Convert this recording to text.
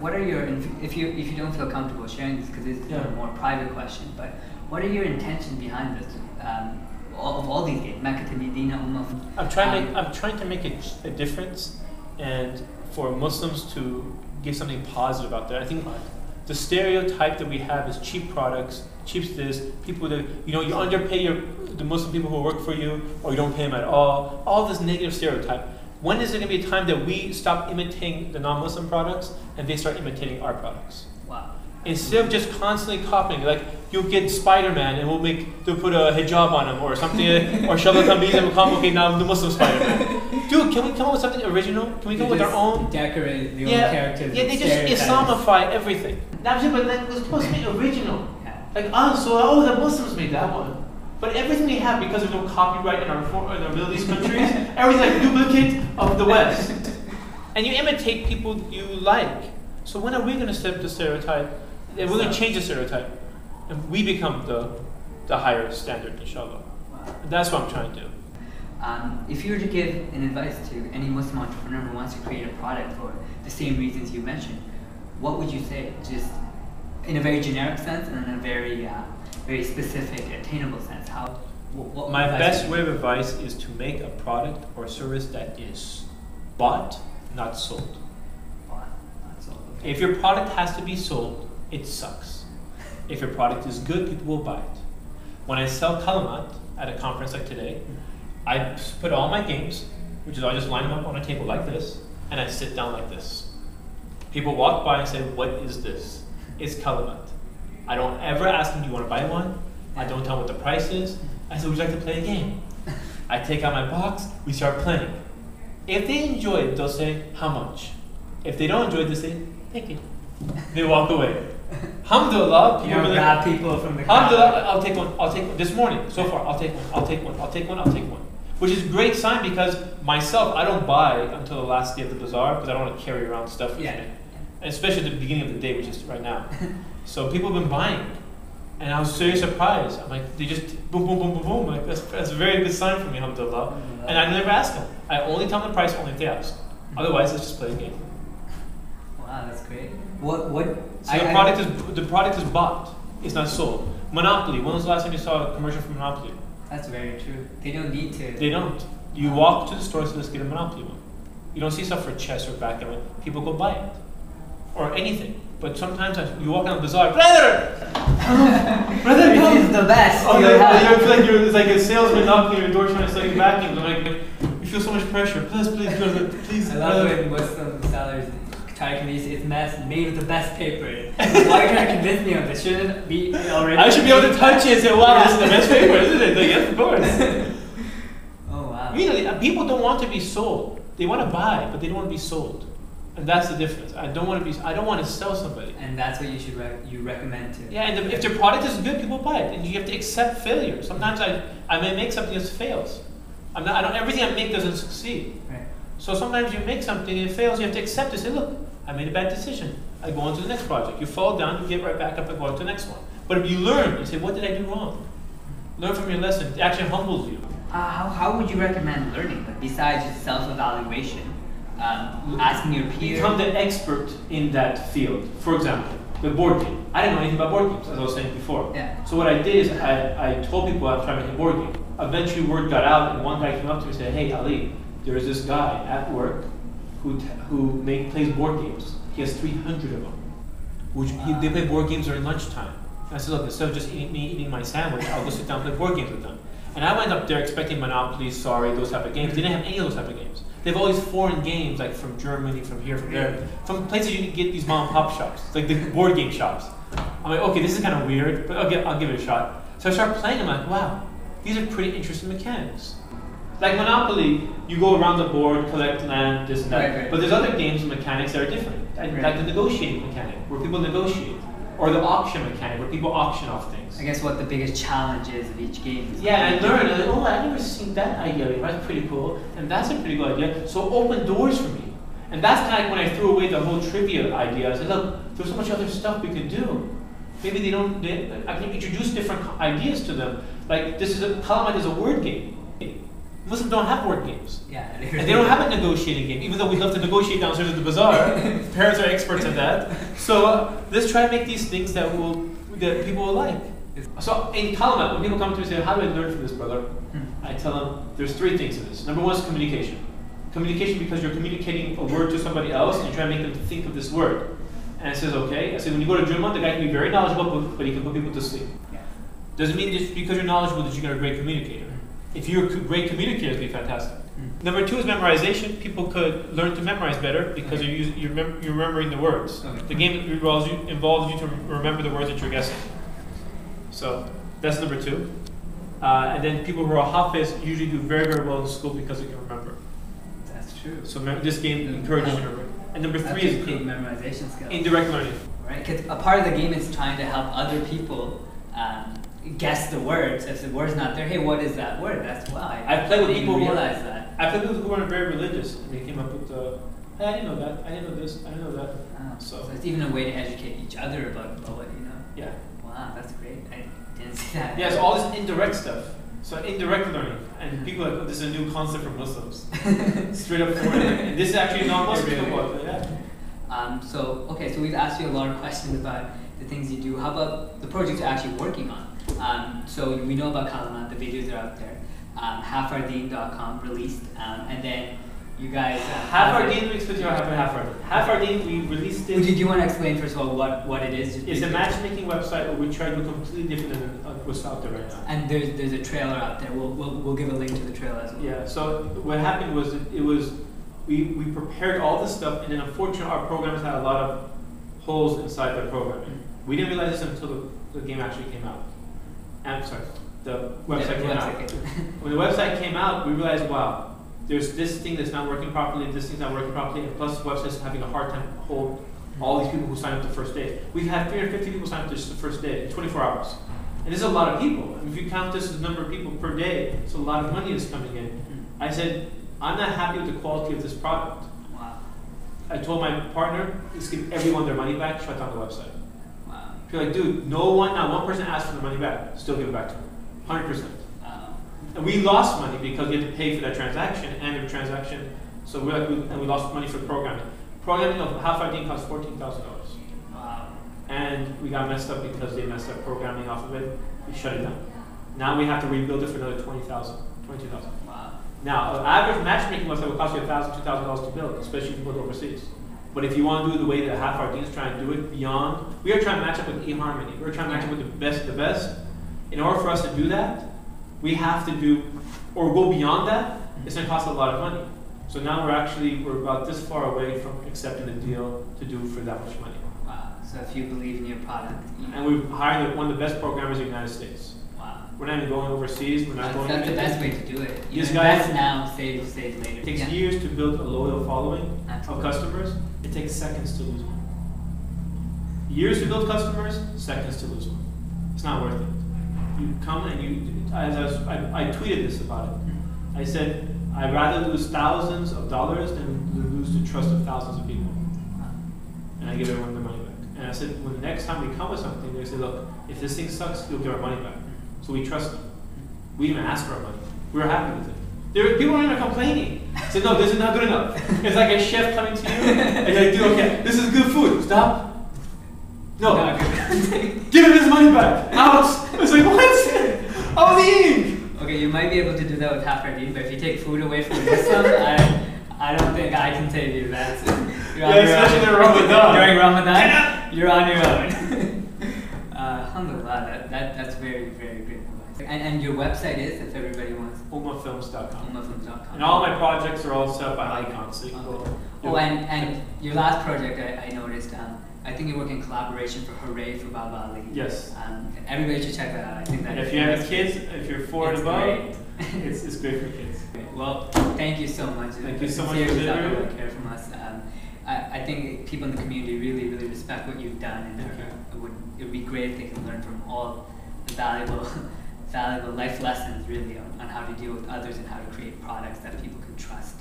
what are your, if you don't feel comfortable sharing this, because this is a more private question, but what are your intentions behind this? Of all these games, Mecca to Medina, I'm trying to make a difference, and for Muslims to give something positive out there. I think the stereotype that we have is cheap products, cheap this, people that, you underpay the Muslim people who work for you, or you don't pay them at all this negative stereotype. When is there going to be a time that we stop imitating the non-Muslim products and they start imitating our products? Wow. Instead of just constantly copying, like you'll get Spider-Man and they'll put a hijab on him or something, or Shabbat Tamiz and we'll come, okay, now I'm the Muslim Spider-Man. Dude, can we come up with something original? Can we come up with our own? Decorate the own characters. Yeah, they just Islamify everything. But then it's supposed to be original. Like, the Muslims made that one. But everything we have, because there's no copyright in our Middle East countries, everything's like a duplicate of the West. And you imitate people you like. So when are we going to set up the stereotype? And we're going to change the stereotype. And we become the higher standard, inshallah. Wow. And that's what I'm trying to do. If you were to give an advice to any Muslim entrepreneur who wants to create a product for the same reasons you mentioned, what would you say? Just in a very generic sense and in a very very specific, attainable sense. My best way of advice is to make a product or service that is bought, not sold. Bought, not sold. Okay. If your product has to be sold, it sucks. If your product is good, people will buy it. When I sell kalamat at a conference like today, I put all my games, which is I just line them up on a table like this, and I sit down like this. People walk by and say, "What is this?" It's kalamat. I don't ever ask them, "Do you want to buy one?" I don't tell them what the price is. I say, "Would you like to play a game?" I take out my box, we start playing. If they enjoy it, they'll say, "How much?" If they don't enjoy it, they say, "Thank you." They walk away. Alhamdulillah, people from the crowd. Alhamdulillah, I'll take one. This morning, so far, I'll take one. Which is a great sign, because myself, I don't buy until the last day of the bazaar, because I don't want to carry around stuff with me. And especially at the beginning of the day, which is right now. So people have been buying. And I was very surprised. I'm like, they just boom, boom, boom, boom, boom. Like, that's a very good sign for me, alhamdulillah. And I never ask them. I only tell them the price only if they ask. Otherwise, let's just play a game. Wow, that's great. So the product is bought. It's not sold. Monopoly. When was the last time you saw a commercial from Monopoly? That's very true. They don't need to. They don't. You walk to the store, so let's get a Monopoly one. You don't see stuff for chess or backgammon. People go buy it. Or anything. But sometimes you walk down the bazaar, brother, this is the best. Oh, you feel like it's like a salesman knocking on your door trying to sell you vacuums. I'm like, you feel so much pressure. Please, brother, please. I love when Muslim sellers try to convince it's made with the best paper. Why are you trying to convince me of this? Shouldn't it be already? I should be able to touch it and say, wow, this is the best paper, isn't it? Like, yes, of course. Oh wow. People don't want to be sold. They want to buy, but they don't want to be sold. And that's the difference. I don't want to sell somebody. And that's what you recommend to. Yeah, and if your product is good, people buy it, and you have to accept failure. Sometimes I may make something that fails. Everything I make doesn't succeed. Right. So sometimes you make something and it fails. You have to accept it. Say, look, I made a bad decision. I go on to the next project. You fall down, you get right back up and go on to the next one. But if you learn, you say, what did I do wrong? Learn from your lesson. It actually humbles you. How would you recommend learning? Like, besides just self-evaluation? Asking your peers. Become the expert in that field. For example, the board game. I didn't know anything about board games, as I was saying before. Yeah. So what I did is I told people I was trying to make a board game. Eventually word got out, and one guy came up to me and said, "Hey Ali, there is this guy at work who plays board games. He has 300 of them. They play board games during lunchtime." And I said, "Look, instead of just me eating my sandwich, I'll go sit down and play board games with them." And I went up there expecting Monopoly, Sorry, those type of games. They didn't have any of those type of games. They have all these foreign games, like from Germany, from here, from there, from places you can get these mom and pop shops, like the board game shops. I'm like, okay, this is kind of weird, but okay, I'll give it a shot. So I start playing. I'm like, wow, these are pretty interesting mechanics. Like Monopoly, you go around the board, collect land, this and that. Right. But there's other games and mechanics that are different, like the negotiating mechanic, where people negotiate, or the auction mechanic, where people auction off things. I guess what the biggest challenge is of each game. Yeah, I learned. I'm like, oh, I've never seen that idea. That's pretty cool, and that's a pretty good idea. So open doors for me, and that's kind of like when I threw away the whole trivia idea. I said, look, there's so much other stuff we could do. Maybe I can introduce different ideas to them. Like Kalamat is a word game. Muslims don't have board games. Yeah. And they don't have a negotiating game, even though we love to negotiate downstairs at the bazaar. Parents are experts at that. So let's try to make these things that people will like. So in Kalamat, when people come to me and say, how do I learn from this, brother? I tell them there's 3 things to this. Number 1 is communication. Communication because you're communicating a word to somebody else and you try to make them think of this word. And I says, okay. I said, when you go to Jummah, the guy can be very knowledgeable, but he can put people to sleep. Yeah. Doesn't mean just because you're knowledgeable that you're a great communicator. If you're a great communicator, it'd be fantastic. Number 2 is memorization. People could learn to memorize better because you're remembering the words. Okay. The game involves you to remember the words that you're guessing. So that's number 2. And then people who are hafiz usually do very, very well in school because they can remember. That's true. So this game encourages you to remember. And number 3 is big memorization skills. Indirect learning. Right, because a part of the game is trying to help other people guess the words. If the word's not there, hey, what is that word? That's why. I've played with people who realize that. I played with people who weren't very religious, and they came up with hey, I didn't know that. I didn't know this. I didn't know that. Wow. So So it's even a way to educate each other about what you know. yeah. Wow, that's great. I didn't see that. Yeah, so all this indirect stuff. So indirect learning, and people are like, oh, this is a new concept for Muslims. Straight up for it. And this is actually non-Muslim people. Yeah. So we've asked you a lot of questions about the things you do. How about the projects you're actually working on? So we know about Kalamat, the videos are out there. Halfardeen.com released, and then you guys. Halfardeen, we explain to you Halfardeen. Halfardeen, we released it. Do you want to explain first of all what it is? It's a matchmaking website where we try to do completely different than what's out there right now. And there's a trailer out there. We'll give a link to the trailer as well. Yeah. So what happened was we prepared all this stuff, and then unfortunately our programs had a lot of holes inside their programming. We didn't realize this until the game actually came out. The website came out. When the website came out, we realized, wow, there's this thing that's not working properly, this thing's not working properly, and plus the website's having a hard time hold all these people who signed up the first day. We've had 350 people sign up just the first day, in 24 hours. And this is a lot of people. And if you count this as the number of people per day, it's a lot of money that's coming in. I said, I'm not happy with the quality of this product. Wow. I told my partner, let's give everyone their money back, shut down the website. Wow. You're like, dude, not one person asked for the money back, still give it back to them. 100%. And we lost money because we had to pay for that transaction and the transaction. So we lost money for programming. Programming of Halfardeen cost $14,000. Wow. And we got messed up because they messed up programming off of it. We shut it down. Now we have to rebuild it for another $22,000. Wow. Now, an average matchmaking website will cost you $1,000, $2,000 to build, especially if you go overseas. But if you want to do it the way that Halfardeen is trying to do it, beyond, we are trying to match up with eHarmony. We're trying to match up with the best. In order for us to do that, we have to do, or go beyond that, it's going to cost a lot of money. So now we're about this far away from accepting a deal to do for that much money. Wow. So if you believe in your product. And we've hired one of the best programmers in the United States. Wow. We're not even going overseas. We're not going. That's the best way to do it. You This guy invest now, save later. It takes years to build a loyal following Absolutely. of customers. It takes seconds to lose one. Years to build customers, seconds to lose one. It's not worth it. You come and I tweeted this about it. I said, I'd rather lose thousands of dollars than lose the trust of thousands of people. And I give everyone their money back. And I said, when the next time we come with something, they say, look, if this thing sucks, you'll give our money back. So we trust them. We didn't even ask for our money. We were happy with it. People weren't even complaining. I said, no, this is not good enough. It's like a chef coming to you, and you're like, dude, okay, this is good food. Stop. No. Give him his money back. Out. It's like, what? I was eating. Okay, you might be able to do that with Halfardeen, but if you take food away from Muslim, I don't think I can save you that. Especially during Ramadan. During Ramadan, you're on your own. Alhamdulillah, that's very, very great advice. And your website is, if everybody wants? Ummahfilms.com. Ummahfilms.com. And all my projects are all set up by icons. So you can go. Oh, and your last project, I noticed, I think you work in collaboration for Hooray for Baba Ali. Yes. Everybody should check that out. I think that if you have kids, if you're 4 and above, it's great for kids. Well, thank you so much. Thank you so much for care from us. I think people in the community really, really respect what you've done, and it would be great if they can learn from all the valuable life lessons, really, on how to deal with others and how to create products that people can trust.